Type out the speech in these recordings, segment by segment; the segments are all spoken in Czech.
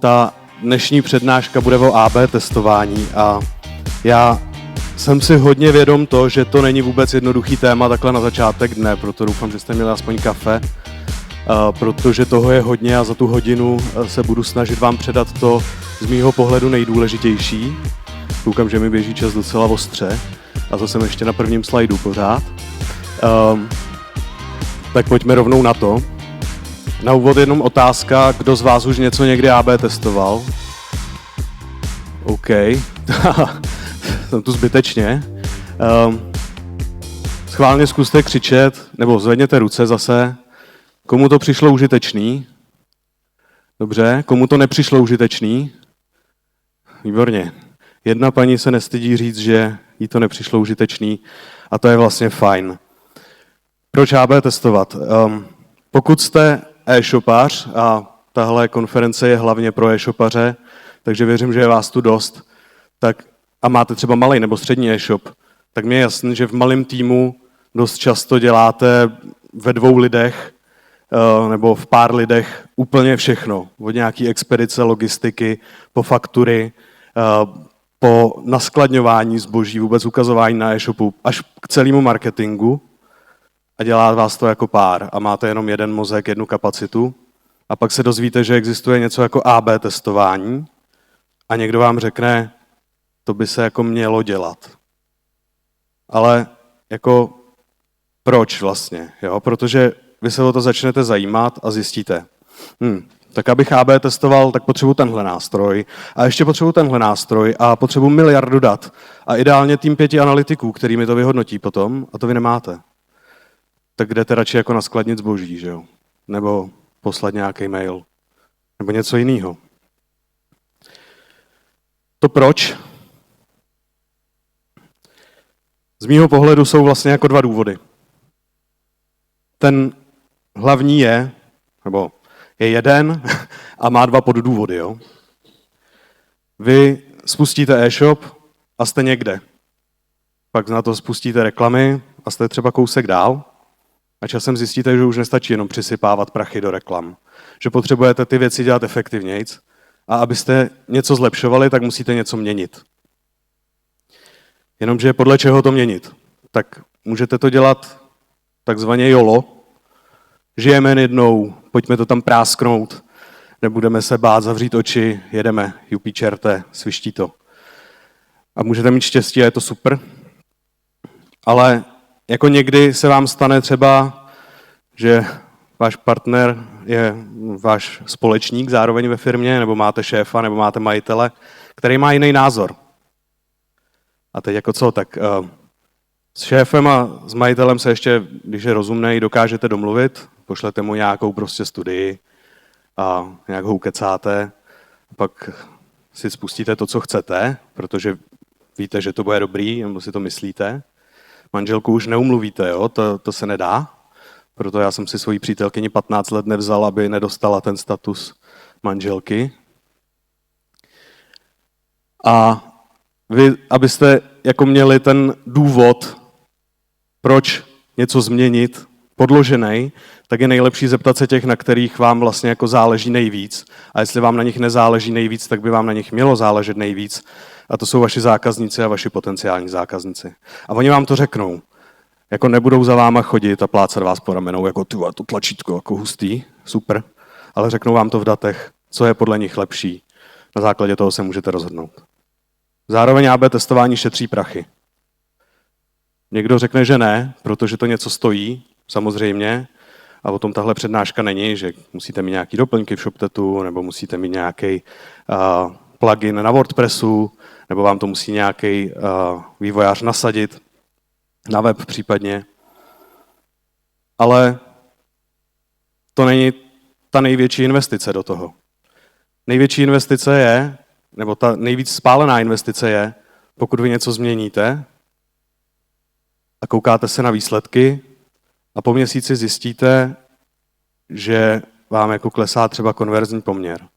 Ta dnešní přednáška bude o AB testování a já jsem si hodně vědom to, že to není vůbec jednoduchý téma takhle na začátek dne, proto doufám, že jste měli aspoň kafe, protože toho je hodně a za tu hodinu se budu snažit vám předat to z mýho pohledu nejdůležitější. Koukám, že mi běží čas docela ostře a to jsem ještě na prvním slajdu pořád. Tak pojďme rovnou na to. Na úvod jenom otázka, kdo z vás už něco někdy AB testoval? OK, jsem tu zbytečně. Schválně zkuste křičet, nebo zvedněte ruce zase. Komu to přišlo užitečný? Dobře, komu to nepřišlo užitečný? Výborně. Jedna paní se nestydí říct, že jí to nepřišlo užitečný a to je vlastně fajn. Proč AB testovat? Pokud jste e-shopář, a tahle konference je hlavně pro e-shopaře, takže věřím, že je vás tu dost, tak, a máte třeba malý nebo střední e-shop, tak mi je jasný, že v malém týmu dost často děláte ve 2 lidech nebo v pár lidech úplně všechno. Od nějaký expedice, logistiky, po faktury, po naskladňování zboží, vůbec ukazování na e-shopu, až k celému marketingu a dělá vás to jako pár a máte jenom jeden mozek, jednu kapacitu a pak se dozvíte, že existuje něco jako AB testování a někdo vám řekne, to by se jako mělo dělat. Ale jako proč vlastně? Jo? Protože vy se o to začnete zajímat a zjistíte, tak abych AB testoval, tak potřebuji tenhle nástroj a ještě potřebuji tenhle nástroj a potřebuji miliardu dat a ideálně tým 5 analytiků, který mi to vyhodnotí potom a to vy nemáte. Tak jdete radši jako naskladnit zboží, že jo? Nebo poslat nějaký mail, nebo něco jiného. To proč? Z mýho pohledu jsou vlastně jako 2 důvody. Ten hlavní je jeden a má 2 poddůvody. Jo? Vy spustíte e-shop a jste někde. Pak na to spustíte reklamy a jste třeba kousek dál a časem zjistíte, že už nestačí jenom přisypávat prachy do reklam. Že potřebujete ty věci dělat efektivnějc a abyste něco zlepšovali, tak musíte něco měnit. Jenomže podle čeho to měnit? Tak můžete to dělat takzvaně YOLO. Žijeme jen jednou, pojďme to tam prásknout, nebudeme se bát, zavřít oči, jedeme, jupí čerte, sviští to. A můžete mít štěstí a je to super. Ale jako někdy se vám stane třeba, že váš partner je váš společník zároveň ve firmě, nebo máte šéfa, nebo máte majitele, který má jiný názor. A teď jako co, tak s šéfem a s majitelem se ještě, když je rozumnej, dokážete domluvit, pošlete mu nějakou prostě studii a nějak ho ukecáte, pak si spustíte to, co chcete, protože víte, že to bude dobrý, nebo si to myslíte. Manželku už neumluvíte, jo? To se nedá, proto já jsem si svoji přítelkyni 15 let nevzal, aby nedostala ten status manželky. A vy, abyste jako měli ten důvod, proč něco změnit, podložený, tak je nejlepší zeptat se těch, na kterých vám vlastně jako záleží nejvíc. A jestli vám na nich nezáleží nejvíc, tak by vám na nich mělo záležet nejvíc. A to jsou vaši zákazníci a vaši potenciální zákazníci. A oni vám to řeknou. Jako nebudou za váma chodit a plácat vás po ramenou, jako ty, to tlačítko jako hustý, super. Ale řeknou vám to v datech, co je podle nich lepší. Na základě toho se můžete rozhodnout. Zároveň AB testování šetří prachy. Někdo řekne, že ne, protože to něco stojí, samozřejmě, a o tom tahle přednáška není, že musíte mít nějaký doplňky v ShopTetu, nebo musíte mít nějaký plugin na WordPressu, nebo vám to musí nějaký vývojář nasadit na web případně. Ale to není ta největší investice do toho. Největší investice je, nebo ta nejvíc spálená investice je, pokud vy něco změníte a koukáte se na výsledky a po měsíci zjistíte, že vám jako klesá třeba konverzní poměr.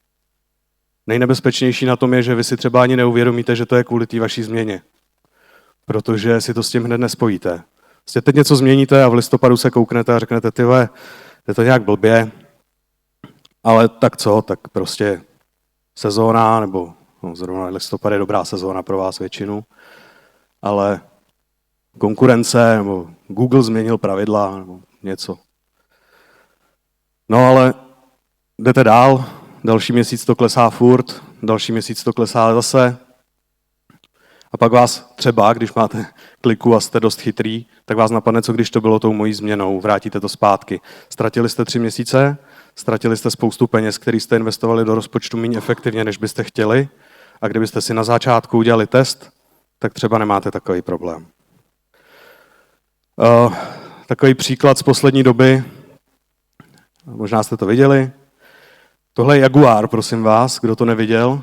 Nejnebezpečnější na tom je, že vy si třeba ani neuvědomíte, že to je kvůli té vaší změně. Protože si to s tím hned nespojíte. Prostě teď něco změníte a v listopadu se kouknete a řeknete, ty vole, je to nějak blbě, ale tak co, tak prostě sezóna, nebo zrovna listopad je dobrá sezóna pro vás většinu, ale konkurence, nebo Google změnil pravidla, nebo něco. No ale jdete dál, další měsíc to klesá furt, další měsíc to klesá zase. A pak vás třeba, když máte kliku a jste dost chytrý, tak vás napadne, co když to bylo tou mojí změnou, vrátíte to zpátky. Ztratili jste 3 měsíce, ztratili jste spoustu peněz, který jste investovali do rozpočtu méně efektivně, než byste chtěli. A kdybyste si na začátku udělali test, tak třeba nemáte takový problém. Takový příklad z poslední doby, možná jste to viděli. Tohle je Jaguar, prosím vás, kdo to neviděl.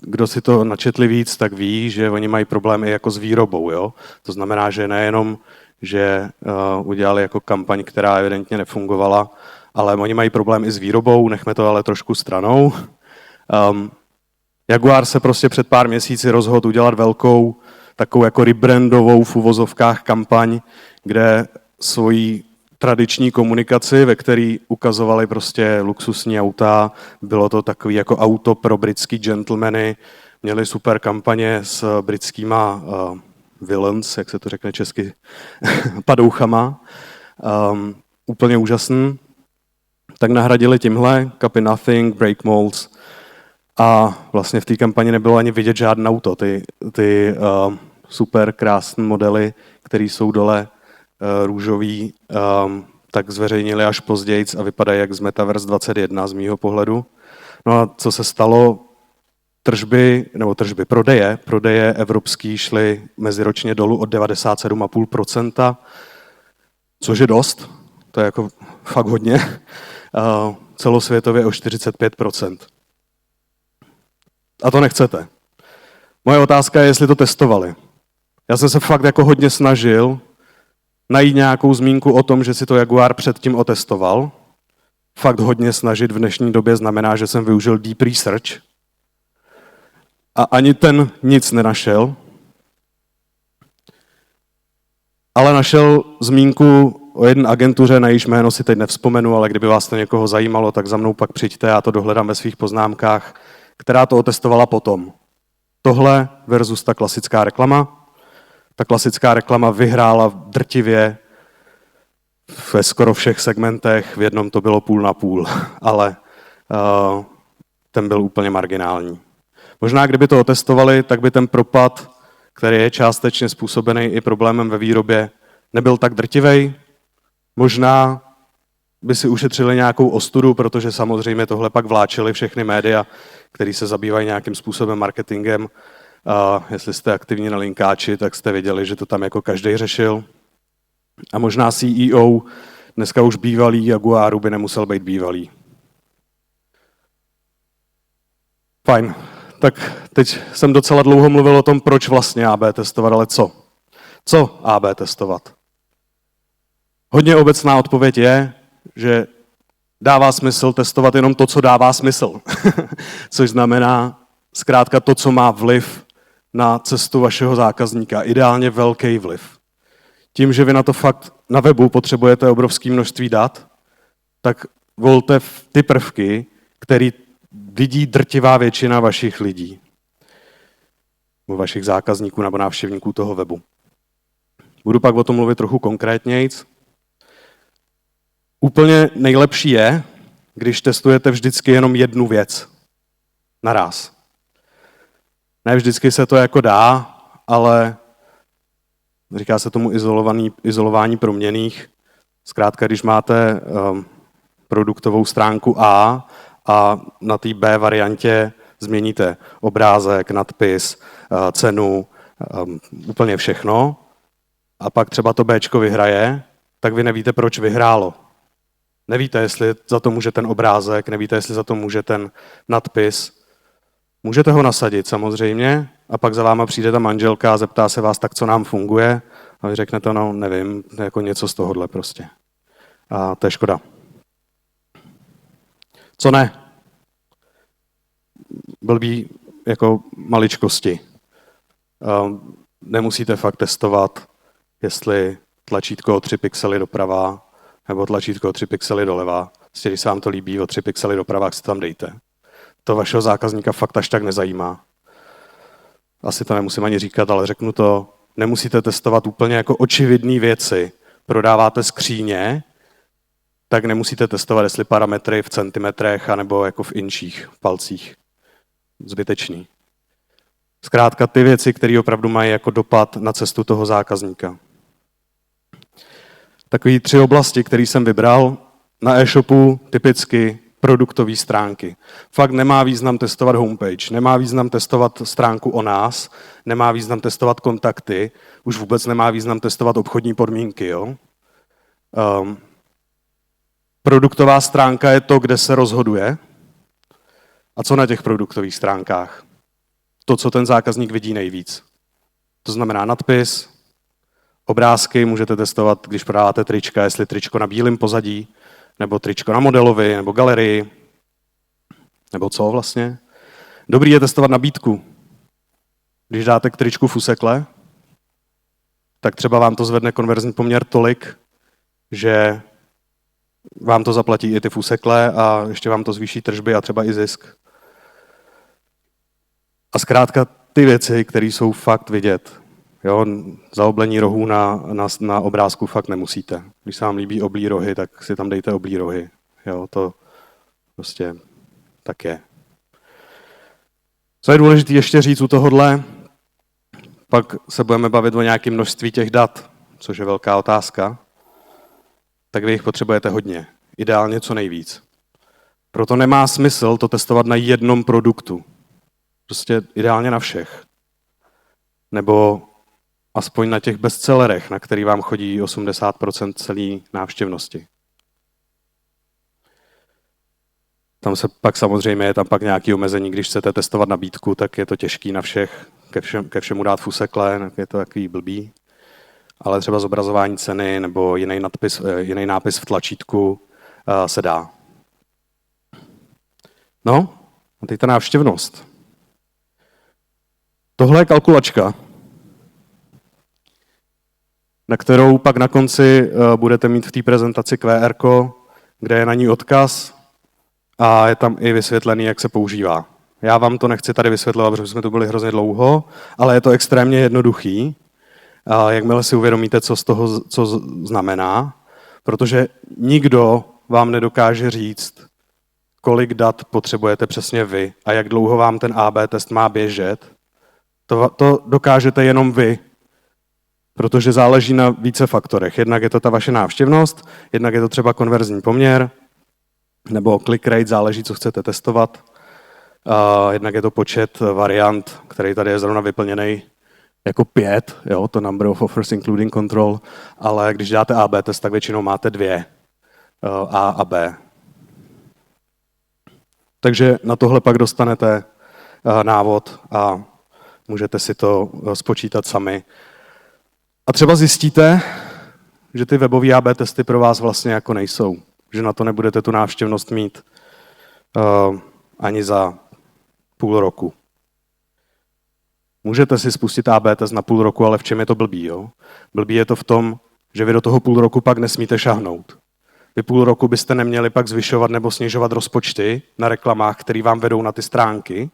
Kdo si to načetli víc, tak ví, že oni mají problémy jako s výrobou. Jo? To znamená, že nejenom, že udělali jako kampaň, která evidentně nefungovala, ale oni mají problém i s výrobou, nechme to ale trošku stranou. Jaguar se prostě před pár měsíci rozhodl udělat velkou, takovou jako rebrandovou v uvozovkách kampaň, kde svoji tradiční komunikaci, ve které ukazovali prostě luxusní auta, bylo to takový jako auto pro britský gentlemany, měli super kampaně s britskýma villains, jak se to řekne česky, padouchama, úplně úžasný. Tak nahradili tímhle Copy Nothing, Break Molds a vlastně v té kampani nebylo ani vidět žádné auto. Ty super krásné modely, které jsou dole růžový, tak zveřejnili až později a vypadají jak z Metaverse 21 z mýho pohledu. No a co se stalo? Prodeje evropský šly meziročně dolů od 97,5%, což je dost, to je jako fakt hodně, celosvětově o 45%. A to nechcete. Moje otázka je, jestli to testovali. Já jsem se fakt jako hodně snažil najít nějakou zmínku o tom, že si to Jaguar předtím otestoval. Fakt hodně snažit v dnešní době znamená, že jsem využil deep research. A ani ten nic nenašel. Ale našel zmínku o jedné agentuře, na jejíž jméno si teď nevzpomenu, ale kdyby vás to někoho zajímalo, tak za mnou pak přijďte, já to dohledám ve svých poznámkách, která to otestovala potom. Tohle versus ta klasická reklama. Ta klasická reklama vyhrála drtivě ve skoro všech segmentech, v jednom to bylo půl na půl, ale ten byl úplně marginální. Možná kdyby to otestovali, tak by ten propad, který je částečně způsobený i problémem ve výrobě, nebyl tak drtivej. Možná by si ušetřili nějakou ostudu, protože samozřejmě tohle pak vláčili všechny média, které se zabývají nějakým způsobem marketingem. A jestli jste aktivní na linkáči, tak jste viděli, že to tam jako každý řešil. A možná CEO, dneska už bývalý Jaguaru, by nemusel být bývalý. Fajn. Tak teď jsem docela dlouho mluvil o tom, proč vlastně AB testovat, ale co? Co AB testovat? Hodně obecná odpověď je, že dává smysl testovat jenom to, co dává smysl. Což znamená zkrátka to, co má vliv na cestu vašeho zákazníka. Ideálně velký vliv. Tím, že vy na to fakt na webu potřebujete obrovské množství dat, tak volte ty prvky, které vidí drtivá většina vašich lidí. Nebo vašich zákazníků nebo návštěvníků toho webu. Budu pak o tom mluvit trochu konkrétnějc. Úplně nejlepší je, když testujete vždycky jenom jednu věc naraz. Ne vždycky se to jako dá, ale říká se tomu izolování proměnných. Zkrátka, když máte produktovou stránku A na té B variantě změníte obrázek, nadpis, cenu, úplně všechno, a pak třeba to Bčko vyhraje, tak vy nevíte, proč vyhrálo. Nevíte, jestli za to může ten obrázek, nevíte, jestli za to může ten nadpis. Můžete ho nasadit samozřejmě a pak za váma přijde ta manželka a zeptá se vás, tak co nám funguje? A vy řeknete, no nevím, jako něco z tohohle prostě. A to je škoda. Co ne? Blbý jako maličkosti. Nemusíte fakt testovat, jestli tlačítko o 3 pixely doprava nebo tlačítko o 3 pixely doleva. Když se vám to líbí, o 3 pixely doprava, jak si tam dejte. To vašeho zákazníka fakt až tak nezajímá. Asi to nemusím ani říkat, ale řeknu to, nemusíte testovat úplně jako očividné věci. Prodáváte skříně, tak nemusíte testovat, jestli parametry v centimetrech, anebo jako v inčích, v palcích. Zbytečný. Zkrátka ty věci, které opravdu mají jako dopad na cestu toho zákazníka. Takové 3 oblasti, které jsem vybral, na e-shopu typicky produktové stránky. Fakt nemá význam testovat homepage, nemá význam testovat stránku o nás, nemá význam testovat kontakty, už vůbec nemá význam testovat obchodní podmínky. Jo? Produktová stránka je to, kde se rozhoduje. A co na těch produktových stránkách? To, co ten zákazník vidí nejvíc. To znamená nadpis, obrázky, můžete testovat, když prodáváte trička, jestli tričko na bílém pozadí, nebo tričko na modelovi, nebo galerii, nebo co vlastně. Dobrý je testovat nabídku. Když dáte k tričku fusekle, tak třeba vám to zvedne konverzní poměr tolik, že vám to zaplatí i ty fusekle a ještě vám to zvýší tržby a třeba i zisk. A zkrátka ty věci, které jsou fakt vidět. Jo, zaoblení rohů na obrázku fakt nemusíte. Když se vám líbí oblí rohy, tak si tam dejte oblí rohy. Jo, to prostě tak je. Co je důležité ještě říct u tohohle, pak se budeme bavit o nějakém množství těch dat, což je velká otázka, tak vy jich potřebujete hodně. Ideálně co nejvíc. Proto nemá smysl to testovat na jednom produktu. Prostě ideálně na všech. Nebo aspoň na těch bestsellerech, na který vám chodí 80% celé návštěvnosti. Tam se pak samozřejmě je tam pak nějaké omezení, když chcete testovat nabídku, tak je to těžký na všech, ke všemu dát fusekle, je to takový blbý. Ale třeba zobrazování ceny nebo jiný nápis v tlačítku se dá. No, a teď ta návštěvnost. Tohle je kalkulačka, na kterou pak na konci budete mít v té prezentaci QR, kde je na ní odkaz a je tam i vysvětlený, jak se používá. Já vám to nechci tady vysvětlovat, protože jsme tu byli hrozně dlouho, ale je to extrémně jednoduchý. Jakmile si uvědomíte, co znamená, protože nikdo vám nedokáže říct, kolik dat potřebujete přesně vy a jak dlouho vám ten AB test má běžet. To dokážete jenom vy, protože záleží na více faktorech. Jednak je to ta vaše návštěvnost, jednak je to třeba konverzní poměr, nebo click rate, záleží, co chcete testovat. Jednak je to počet variant, který tady je zrovna vyplněný jako 5, jo, to number of offers including control, ale když děláte AB test, tak většinou máte 2, A a B. Takže na tohle pak dostanete návod a můžete si to spočítat sami. A třeba zjistíte, že ty webové AB testy pro vás vlastně jako nejsou. Že na to nebudete tu návštěvnost mít ani za půl roku. Můžete si spustit AB test na půl roku, ale v čem je to blbý? Jo? Blbý je to v tom, že vy do toho půl roku pak nesmíte šahnout. Vy půl roku byste neměli pak zvyšovat nebo snižovat rozpočty na reklamách, které vám vedou na ty stránky.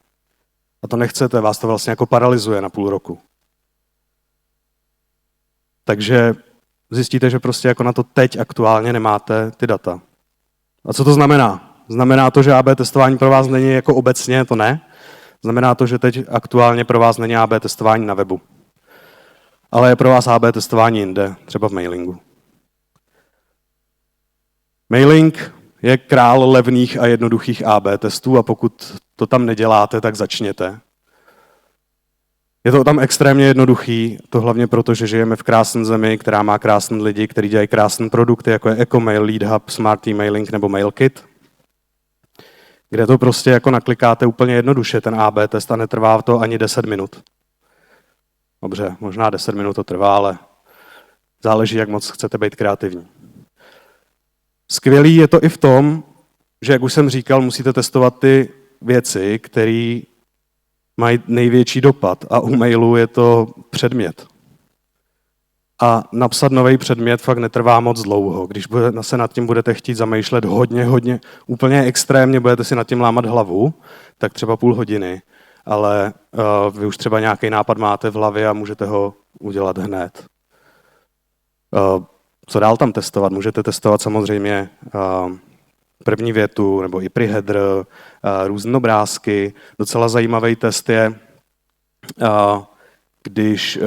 A to nechcete, vás to vlastně jako paralyzuje na půl roku. Takže zjistíte, že prostě jako na to teď aktuálně nemáte ty data. A co to znamená? Znamená to, že AB testování pro vás není jako obecně, to ne. Znamená to, že teď aktuálně pro vás není AB testování na webu. Ale je pro vás AB testování jinde, třeba v mailingu. Mailing je král levných a jednoduchých AB testů a pokud to tam neděláte, tak začněte. Je to tam extrémně jednoduchý, to hlavně proto, že žijeme v krásné zemi, která má krásné lidi, kteří dělají krásné produkty, jako je EcoMail, LeadHub, Smart Emailing nebo MailKit, kde to prostě jako naklikáte úplně jednoduše, ten AB test, a netrvá to ani 10 minut. Dobře, možná 10 minut to trvá, ale záleží, jak moc chcete být kreativní. Skvělý je to i v tom, že, jak už jsem říkal, musíte testovat ty věci, které mají největší dopad a u mailu je to předmět. A napsat nový předmět fakt netrvá moc dlouho. Když se nad tím budete chtít zamýšlet hodně, úplně extrémně, budete si nad tím lámat hlavu, tak třeba půl hodiny. Ale vy už třeba nějaký nápad máte v hlavě a můžete ho udělat hned. Co dál tam testovat? Můžete testovat samozřejmě první větu nebo i preheader, různé obrázky. Docela zajímavý test je, když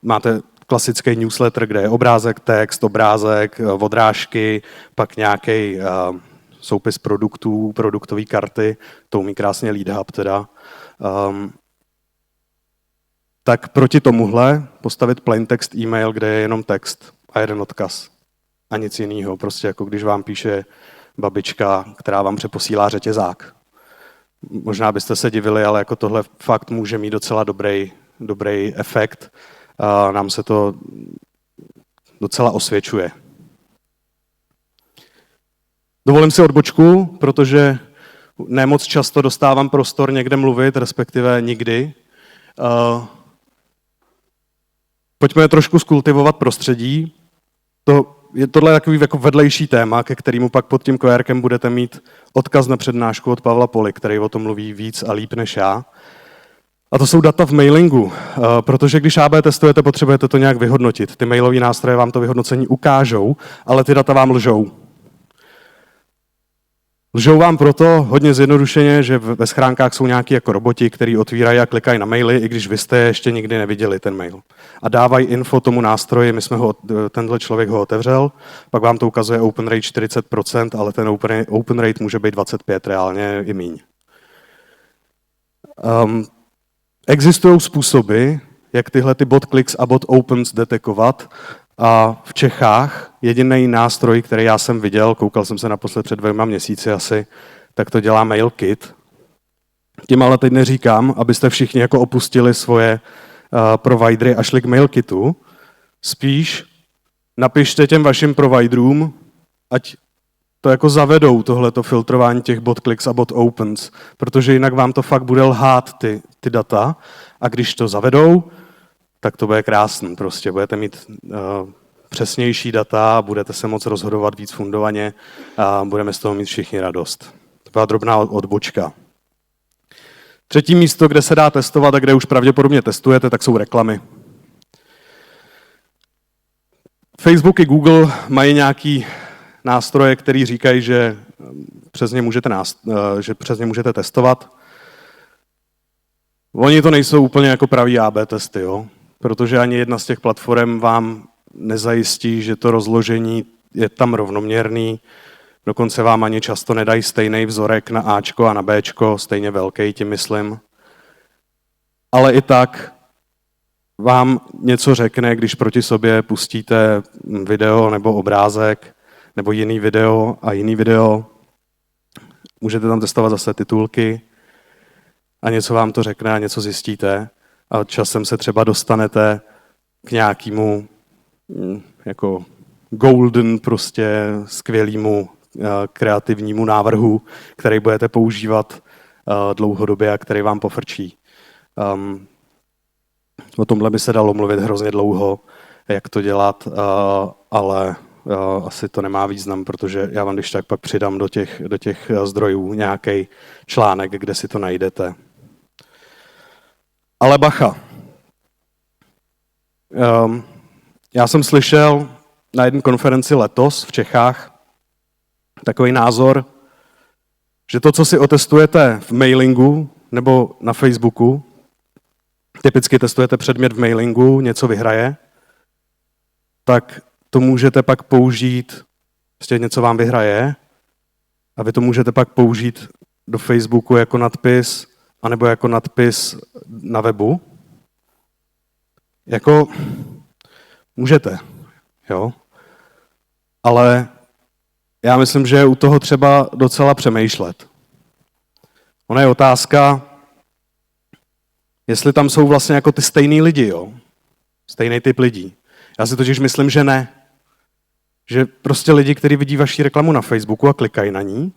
máte klasický newsletter, kde je obrázek, text, obrázek, odrážky, pak nějaký soupis produktů, produktové karty, to umí krásně LeadHub teda. Tak proti tomuhle postavit plain text e-mail, kde je jenom text a jeden odkaz a nic jiného. Prostě jako když vám píše babička, která vám přeposílá řetězák. Možná byste se divili, ale jako tohle fakt může mít docela dobrý efekt. Nám se to docela osvědčuje. Dovolím si odbočku, protože nemoc často dostávám prostor někde mluvit, respektive nikdy. Pojďme trošku skultivovat prostředí. Tohle je takový jako vedlejší téma, ke kterému pak pod tím QRkem budete mít odkaz na přednášku od Pavla Poly, který o tom mluví víc a líp než já. A to jsou data v mailingu, protože když AB testujete, potřebujete to nějak vyhodnotit. Ty mailové nástroje vám to vyhodnocení ukážou, ale ty data vám lžou. Lžou vám proto hodně zjednodušeně, že ve schránkách jsou nějaký jako roboti, kteří otvírají a klikají na maily, i když vy jste ještě nikdy neviděli ten mail. A dávají info tomu nástroji, tenhle člověk ho otevřel, pak vám to ukazuje open rate 40%, ale ten open rate může být 25%, reálně i míň. Existují způsoby, jak tyhle ty bot clicks a bot opens detekovat. A v Čechách jediný nástroj, který já jsem viděl, koukal jsem se naposled před 2 měsíci asi, tak to dělá MailKit. Tím ale teď neříkám, abyste všichni jako opustili svoje providery a šli k MailKitu. Spíš napište těm vašim providerům, ať to jako zavedou tohleto filtrování těch bot clicks a bot opens, protože jinak vám to fakt bude lhát ty data a když to zavedou, tak to bude krásný. Prostě budete mít přesnější data, budete se moc rozhodovat víc fundovaně a budeme z toho mít všichni radost. To byla drobná odbočka. Třetí místo, kde se dá testovat a kde už pravděpodobně testujete, tak jsou reklamy. Facebook i Google mají nějaký nástroje, které říkají, že přes ně můžete testovat. Oni to nejsou úplně jako pravý AB testy, jo? Protože ani jedna z těch platform vám nezajistí, že to rozložení je tam rovnoměrný. Dokonce vám ani často nedají stejný vzorek na Ačko a na Bčko, stejně velký, tím myslím. Ale i tak vám něco řekne, když proti sobě pustíte video nebo obrázek, nebo jiný video a jiný video. Můžete tam testovat zase titulky a něco vám to řekne a něco zjistíte. A časem se třeba dostanete k nějakému jako golden, prostě skvělému kreativnímu návrhu, který budete používat dlouhodobě a který vám pofrčí. O tomhle by se dalo mluvit hrozně dlouho, jak to dělat, ale asi to nemá význam, protože já vám když tak pak přidám do těch zdrojů nějaký článek, kde si to najdete. Ale bacha. Já jsem slyšel na jedné konferenci letos v Čechách takový názor, že to, co si otestujete v mailingu nebo na Facebooku, typicky testujete předmět v mailingu, něco vyhraje, tak to můžete pak použít, prostě něco vám vyhraje, a vy to můžete pak použít do Facebooku jako nadpis, anebo jako nadpis na webu. Jako můžete, jo. Ale já myslím, že je u toho třeba docela přemýšlet. Ona je otázka, jestli tam jsou vlastně jako ty stejný lidi, jo. Stejný typ lidí. Já si totiž myslím, že ne. Že prostě lidi, kteří vidí vaši reklamu na Facebooku a klikají na ní,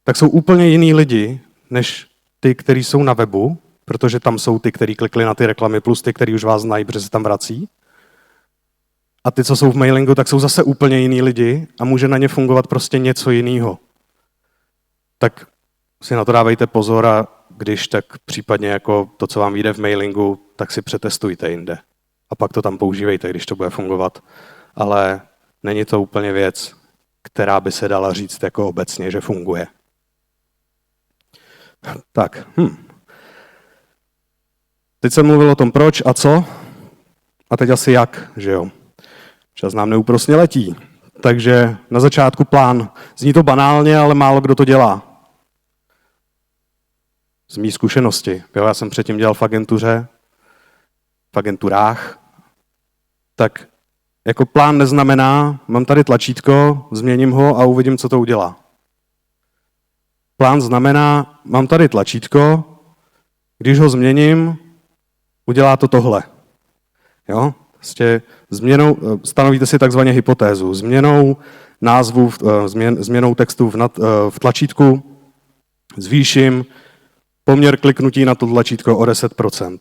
tak jsou úplně jiný lidi, než ty, kteří jsou na webu, protože tam jsou ty, kteří klikli na ty reklamy, plus ty, kteří už vás znají, protože se tam vrací. A ty, co jsou v mailingu, tak jsou zase úplně jiný lidi a může na ně fungovat prostě něco jiného. Tak si na to dávejte pozor a když tak případně jako to, co vám vyjde v mailingu, tak si přetestujte jinde. A pak to tam používejte, když to bude fungovat. Ale není to úplně věc, která by se dala říct jako obecně, že funguje. Tak. Teď jsem mluvil o tom proč a co. A teď asi jak, že jo. Čas nám neúprosně letí. Takže na začátku plán. Zní to banálně, ale málo kdo to dělá. Z mý zkušenosti. Jo, já jsem předtím dělal v agenturách. Tak jako plán neznamená, mám tady tlačítko, změním ho a uvidím, co to udělá. Plán znamená, mám tady tlačítko, když ho změním, udělá to tohle. Jo? Prostě stanovíte si takzvaně hypotézu. Změnou textu v tlačítku zvýším poměr kliknutí na to tlačítko o 10%.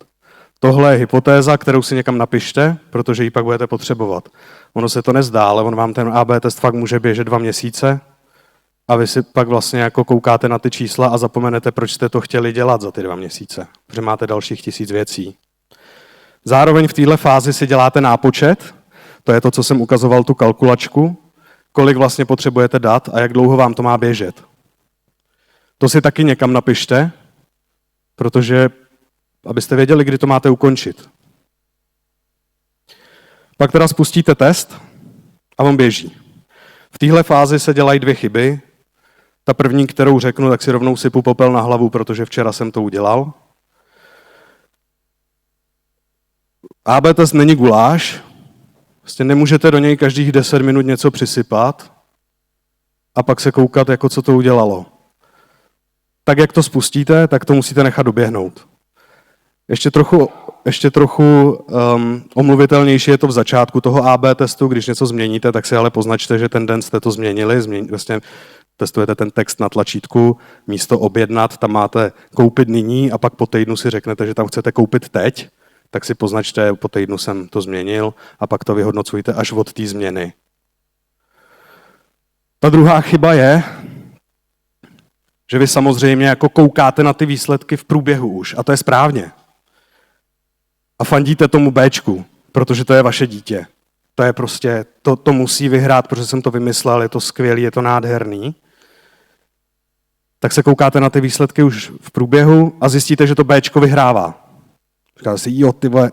Tohle je hypotéza, kterou si někam napište, protože ji pak budete potřebovat. Ono se to nezdá, ale on vám ten AB test fakt může běžet 2 měsíce a vy si pak vlastně jako koukáte na ty čísla a zapomenete, proč jste to chtěli dělat za ty 2 měsíce, protože máte dalších 1000 věcí. Zároveň v této fázi si děláte nápočet, to je to, co jsem ukazoval, tu kalkulačku, kolik vlastně potřebujete dat a jak dlouho vám to má běžet. To si taky někam napište, protože abyste věděli, kdy to máte ukončit. Pak teda spustíte test a on běží. V téhle fázi se dělají 2 chyby. Ta první, kterou řeknu, tak si rovnou sypu popel na hlavu, protože včera jsem to udělal. AB test není guláš. Vlastně nemůžete do něj každých 10 minut něco přisypat a pak se koukat, jako co to udělalo. Tak, jak to spustíte, tak to musíte nechat doběhnout. Ještě trochu omluvitelnější je to v začátku toho AB testu, když něco změníte, tak si ale poznačte, že ten den jste to změnili, vlastně testujete ten text na tlačítku, místo objednat, tam máte koupit nyní a pak po týdnu si řeknete, že tam chcete koupit teď, tak si poznačte, po týdnu jsem to změnil a pak to vyhodnocujte až od té změny. Ta druhá chyba je, že vy samozřejmě jako koukáte na ty výsledky v průběhu už a to je správně. A fandíte tomu Bčku, protože to je vaše dítě. To je prostě, to musí vyhrát, protože jsem to vymyslel, je to skvělý, je to nádherný. Tak se koukáte na ty výsledky už v průběhu a zjistíte, že to Bčko vyhrává. Říkáte si, jo, ty vole,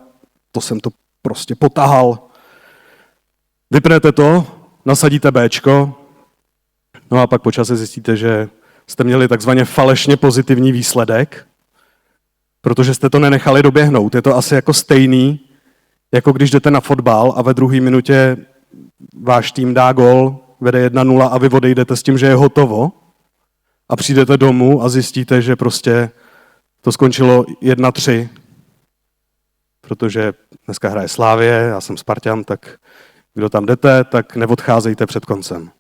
to jsem to prostě potahal. Vypnete to, nasadíte Bčko, no a pak po čase zjistíte, že jste měli takzvaně falešně pozitivní výsledek, protože jste to nenechali doběhnout. Je to asi jako stejný, jako když jdete na fotbal a ve 2. minutě váš tým dá gól, vede 1-0 a vy odejdete s tím, že je hotovo a přijdete domů a zjistíte, že prostě to skončilo 1-3, protože dneska hraje Slavie, já jsem Spartan, tak kdo tam jdete, tak neodcházejte před koncem.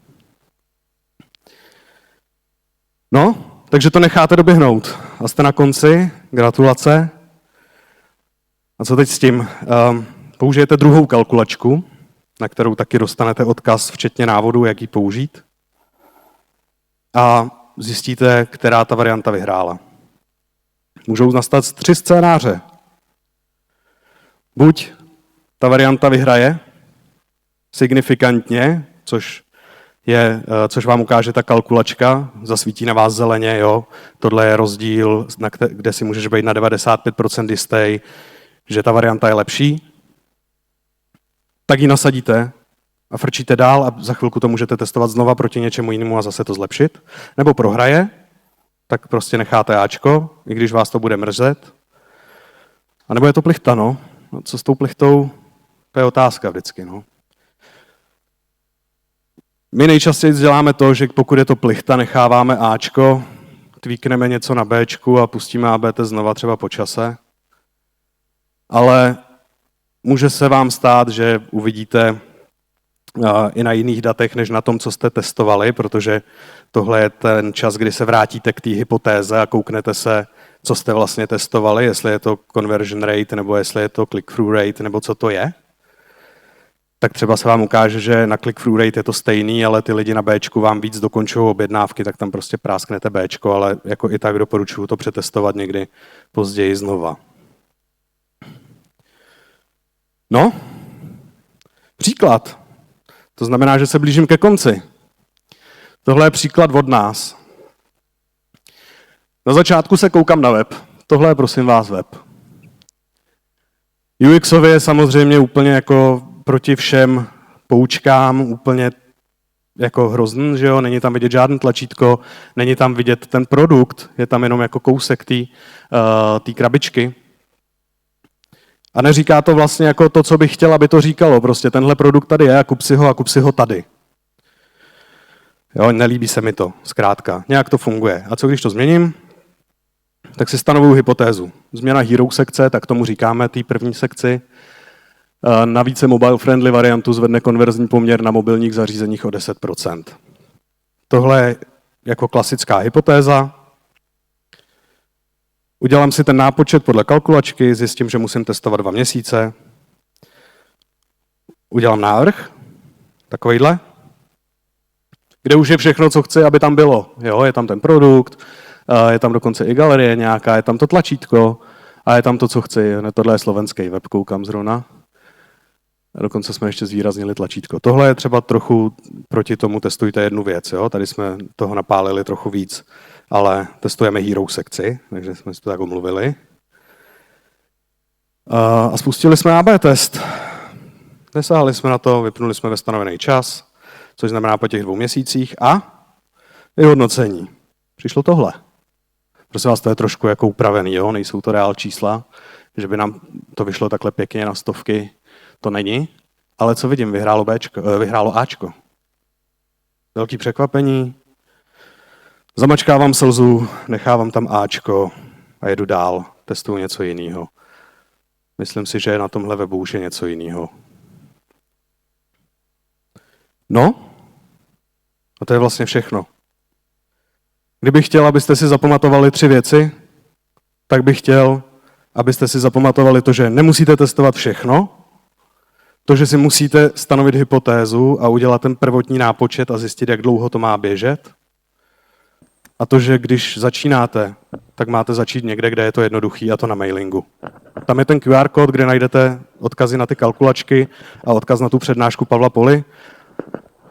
No, takže to necháte doběhnout. A jste na konci, gratulace. A co teď s tím? Použijete druhou kalkulačku, na kterou taky dostanete odkaz, včetně návodu, jak ji použít. A zjistíte, která ta varianta vyhrála. Můžou nastat 3 scénáře. Buď ta varianta vyhraje signifikantně, což vám ukáže ta kalkulačka, zasvítí na vás zeleně, jo. Tohle je rozdíl, kde si můžeš být na 95% jistý, že ta varianta je lepší. Tak ji nasadíte a frčíte dál a za chvilku to můžete testovat znova proti něčemu jinému a zase to zlepšit. Nebo prohraje, tak prostě necháte Ačko, i když vás to bude mrzet. A nebo je to plichta, no. Co s tou plichtou? To je otázka vždycky, no. My nejčastěji děláme to, že pokud je to plichta, necháváme Ačko, tweakneme něco na Bčku a pustíme AB test znova třeba po čase. Ale může se vám stát, že uvidíte i na jiných datech, než na tom, co jste testovali, protože tohle je ten čas, kdy se vrátíte k té hypotéze a kouknete se, co jste vlastně testovali, jestli je to conversion rate, nebo jestli je to click-through rate, nebo co to je. tak třeba se vám ukáže, že na click-through rate je to stejný, ale ty lidi na Bčku vám víc dokončují objednávky, tak tam prostě prásknete Bčko, ale jako i tak doporučuji to přetestovat někdy později znova. No, příklad. To znamená, že se blížím ke konci. Tohle je příklad od nás. Na začátku se koukám na web. Tohle je prosím vás web. UXově je samozřejmě úplně jako proti všem poučkám úplně jako hrozný, že jo? Není tam vidět žádný tlačítko, není tam vidět ten produkt, je tam jenom jako kousek té krabičky. A neříká to vlastně jako to, co bych chtěl, aby to říkalo. Prostě tenhle produkt tady je a kup si ho tady. Jo, nelíbí se mi to, zkrátka. Nějak to funguje. A co když to změním? Tak si stanovuju hypotézu. Změna hero sekce, tak tomu říkáme té první sekci. Na více mobile-friendly variantu zvedne konverzní poměr na mobilních zařízeních o 10%. Tohle je jako klasická hypotéza. Udělám si ten nápočet podle kalkulačky, zjistím, že musím testovat 2 měsíce. Udělám návrh, takovejhle, kde už je všechno, co chci, aby tam bylo. Jo, je tam ten produkt, je tam dokonce i galerie nějaká, je tam to tlačítko a je tam to, co chci. Tohle je slovenský web, koukám zrovna. A dokonce jsme ještě zvýraznili tlačítko. Tohle je třeba trochu proti tomu testujte jednu věc. Jo? Tady jsme toho napálili trochu víc, ale testujeme hero sekci, takže jsme si to tak omluvili. A spustili jsme AB test. Nesáhli jsme na to, vypnuli jsme ve stanovený čas, což znamená po těch 2 měsících a vyhodnocení. Přišlo tohle. Prosím vás, to je trošku jako upravený, jo? Nejsou to reál čísla, že by nám to vyšlo takhle pěkně na stovky, to není. Ale co vidím, vyhrálo Ačko. Velký překvapení. Zamačkávám slzu, nechávám tam Ačko a jedu dál, testuju něco jiného. Myslím si, že na tomhle webu už je něco jiného. No, a to je vlastně všechno. Kdybych chtěl, abyste si zapamatovali 3 věci, tak bych chtěl, abyste si zapamatovali to, že nemusíte testovat všechno, to, že si musíte stanovit hypotézu a udělat ten prvotní nápočet a zjistit, jak dlouho to má běžet, a to, že když začínáte, tak máte začít někde, kde je to jednoduchý, a to na mailingu. Tam je ten QR kód, kde najdete odkazy na ty kalkulačky a odkaz na tu přednášku Pavla Poly.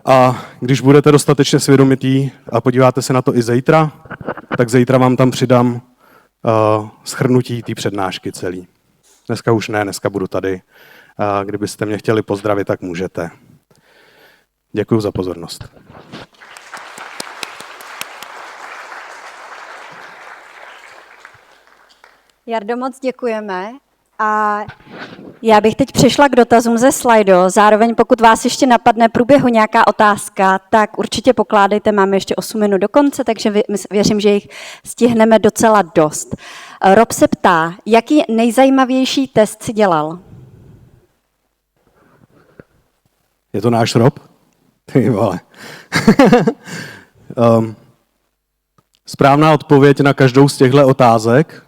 A když budete dostatečně svědomití a podíváte se na to i zítra, tak zítra vám tam přidám shrnutí té přednášky celý. Dneska už ne, dneska budu tady. Kdybyste mě chtěli pozdravit, tak můžete. Děkuji za pozornost. Jardo, moc děkujeme. A já bych teď přešla k dotazům ze Slido. Zároveň, pokud vás ještě napadne průběhu nějaká otázka, tak určitě pokládejte. Máme ještě 8 minut do konce, takže věřím, že jich stihneme docela dost. Rob se ptá, jaký nejzajímavější test si dělal? Je to náš Rob? Ty vole. Správná odpověď na každou z těchto otázek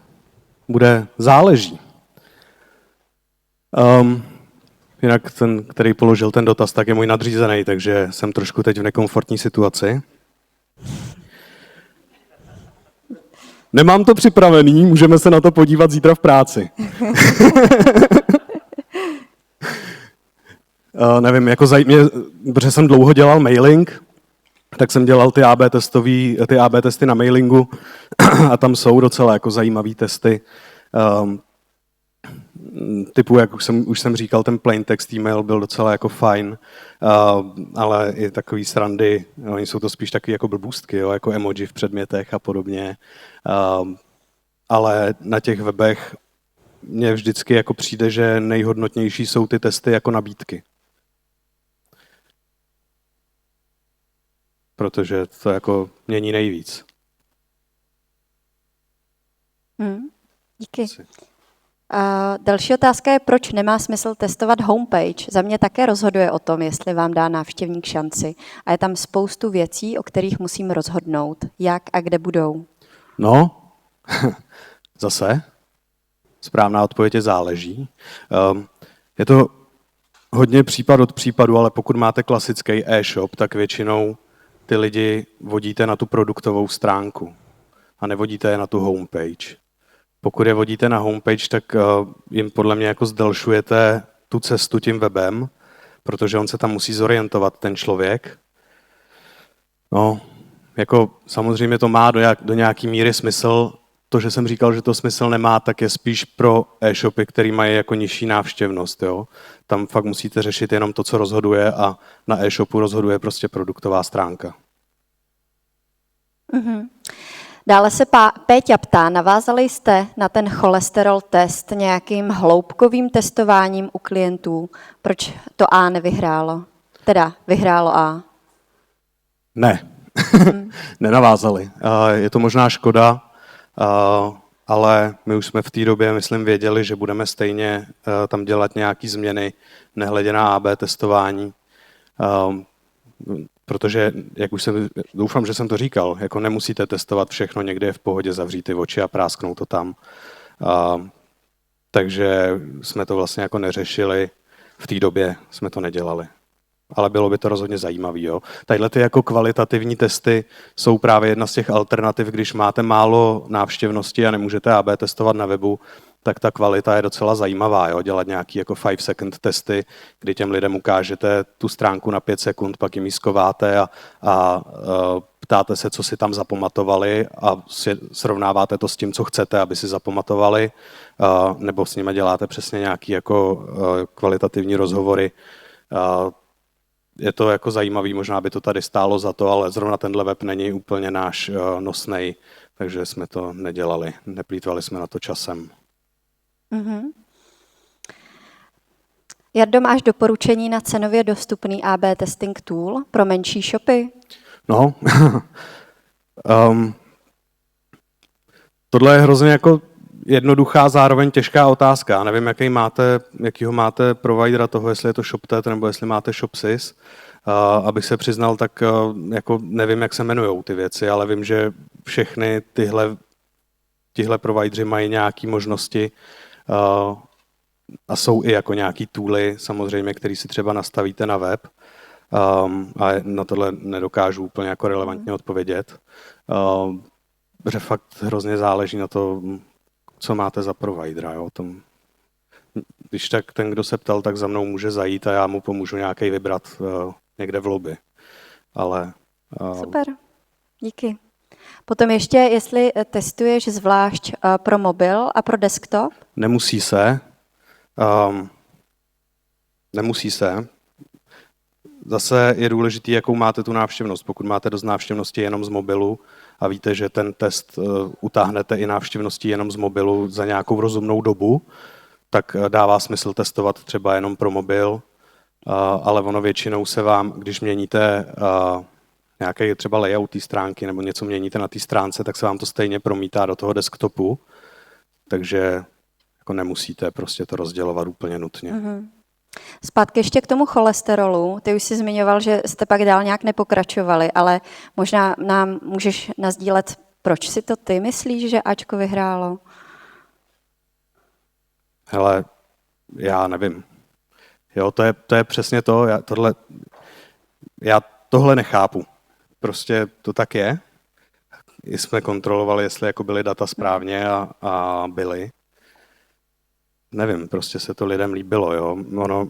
bude záleží. Jinak ten, který položil ten dotaz, tak je můj nadřízený, takže jsem trošku teď v nekomfortní situaci. Nemám to připravený, můžeme se na to podívat zítra v práci. Nevím, jako protože jsem dlouho dělal mailing, tak jsem dělal ty AB testy na mailingu a tam jsou docela jako zajímavý testy. Typu, jak už jsem říkal, ten plain text email byl docela jako fajn, ale i takový srandy, oni jsou to spíš taky jako blbůstky, jo, jako emoji v předmětech a podobně. Ale na těch webech mně vždycky jako přijde, že nejhodnotnější jsou ty testy jako nabídky. Protože to jako mění nejvíc. Díky. Další otázka je, proč nemá smysl testovat homepage. Za mě také rozhoduje o tom, jestli vám dá návštěvník šanci. A je tam spoustu věcí, o kterých musím rozhodnout. Jak a kde budou. No, zase, správná odpověď je záleží. Je to hodně případ od případu, ale pokud máte klasický e-shop, tak většinou ty lidi vodíte na tu produktovou stránku a nevodíte je na tu homepage. Pokud je vodíte na homepage, tak jim podle mě jako zdelšujete tu cestu tím webem, protože on se tam musí zorientovat, ten člověk. No, jako samozřejmě to má do nějaký míry smysl. To, že jsem říkal, že to smysl nemá, tak je spíš pro e-shopy, který mají jako nižší návštěvnost. Jo? Tam fakt musíte řešit jenom to, co rozhoduje a na e-shopu rozhoduje prostě produktová stránka. Mm-hmm. Dále se Péťa ptá, navázali jste na ten cholesterol test nějakým hloubkovým testováním u klientů? Proč to A nevyhrálo? Teda vyhrálo A. Ne, nenavázali. Je to možná škoda, ale my už jsme v té době, myslím, věděli, že budeme stejně tam dělat nějaké změny, nehledě na AB testování. Protože, jak už doufám, že jsem to říkal, jako nemusíte testovat všechno, někde je v pohodě zavřít ty oči a prásknout to tam. Takže jsme to vlastně jako neřešili, v té době jsme to nedělali. Ale bylo by to rozhodně zajímavé. Jo? Tadyhle ty jako kvalitativní testy jsou právě jedna z těch alternativ, když máte málo návštěvnosti a nemůžete AB testovat na webu, tak ta kvalita je docela zajímavá. Jo? Dělat nějaký jako 5-second testy, kdy těm lidem ukážete tu stránku na 5 sekund, pak jim ji skováte a ptáte se, co si tam zapamatovali a srovnáváte to s tím, co chcete, aby si zapamatovali, nebo s nimi děláte přesně nějaký jako kvalitativní rozhovory. Je to jako zajímavý, možná by to tady stálo za to, ale zrovna tenhle web není úplně náš nosnej, takže jsme to nedělali, neplýtvali jsme na to časem. Mm-hmm. Jardo, máš doporučení na cenově dostupný AB testing tool pro menší shopy? No, tohle je hrozně jako jednoduchá, zároveň těžká otázka. Já nevím, jakýho máte providera toho, jestli je to ShopTet nebo jestli máte ShopSys. Abych se přiznal, tak jako nevím, jak se jmenujou ty věci, ale vím, že všechny tihle provideři mají nějaké možnosti a jsou i jako nějaký tooly, samozřejmě, který si třeba nastavíte na web. A na tohle nedokážu úplně jako relevantně odpovědět. Protože fakt hrozně záleží na to, co máte za providera. Jo? Když tak ten, kdo se ptal, tak za mnou může zajít a já mu pomůžu nějaký vybrat někde v lobby. Ale, super, díky. Potom ještě, jestli testuješ zvlášť pro mobil a pro desktop? Nemusí se. Nemusí se. Zase je důležitý, jakou máte tu návštěvnost. Pokud máte dost návštěvnosti jenom z mobilu a víte, že ten test utáhnete i návštěvnosti jenom z mobilu za nějakou rozumnou dobu, tak dává smysl testovat třeba jenom pro mobil, ale ono většinou se vám, když měníte nějaký třeba layout té stránky nebo něco měníte na té stránce, tak se vám to stejně promítá do toho desktopu, takže jako nemusíte prostě to rozdělovat úplně nutně. Mm-hmm. Zpátky ještě k tomu cholesterolu. Ty už jsi zmiňoval, že jste pak dál nějak nepokračovali, ale možná nám můžeš nasdílet, proč si to ty myslíš, že Ačko vyhrálo? Hele, já nevím. Jo, to je přesně to. Já tohle nechápu. Prostě to tak je. Jsme kontrolovali, jestli jako byly data správně a byly. Nevím, prostě se to lidem líbilo. Jo.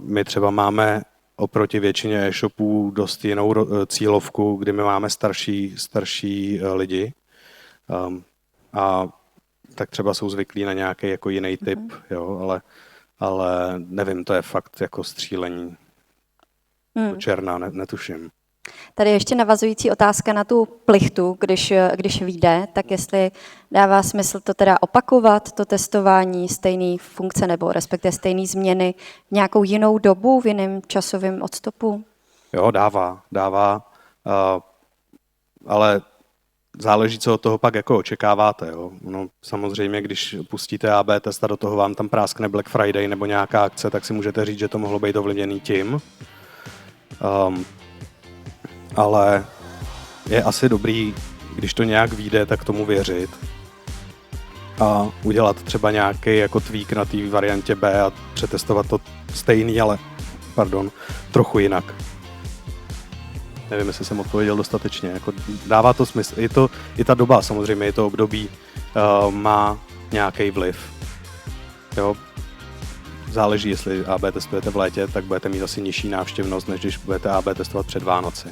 My třeba máme oproti většině e-shopů dost jinou cílovku, kdy my máme starší lidi. A tak třeba jsou zvyklí na nějaký jako jiný typ, jo, ale nevím, to je fakt jako střílení do černá, netuším. Tady ještě navazující otázka na tu plichtu, když vyjde, tak jestli dává smysl to teda opakovat, to testování stejné funkce nebo respektive stejné změny nějakou jinou dobu v jiném časovém odstupu? Jo, dává, ale záleží, co od toho pak jako očekáváte. Jo. No, samozřejmě, když pustíte AB test a do toho vám tam práskne Black Friday nebo nějaká akce, tak si můžete říct, že to mohlo být ovlivněný tím. Ale je asi dobrý, když to nějak vyjde, tak tomu věřit a udělat třeba nějaký jako tweak na té variantě B a přetestovat to stejný, ale trochu jinak. Nevím, jestli jsem odpověděl dostatečně. Jako dává to smysl. I ta doba, samozřejmě, i to období má nějaký vliv. Jo? Záleží, jestli AB testujete v létě, tak budete mít asi nižší návštěvnost, než když budete AB testovat před Vánoci.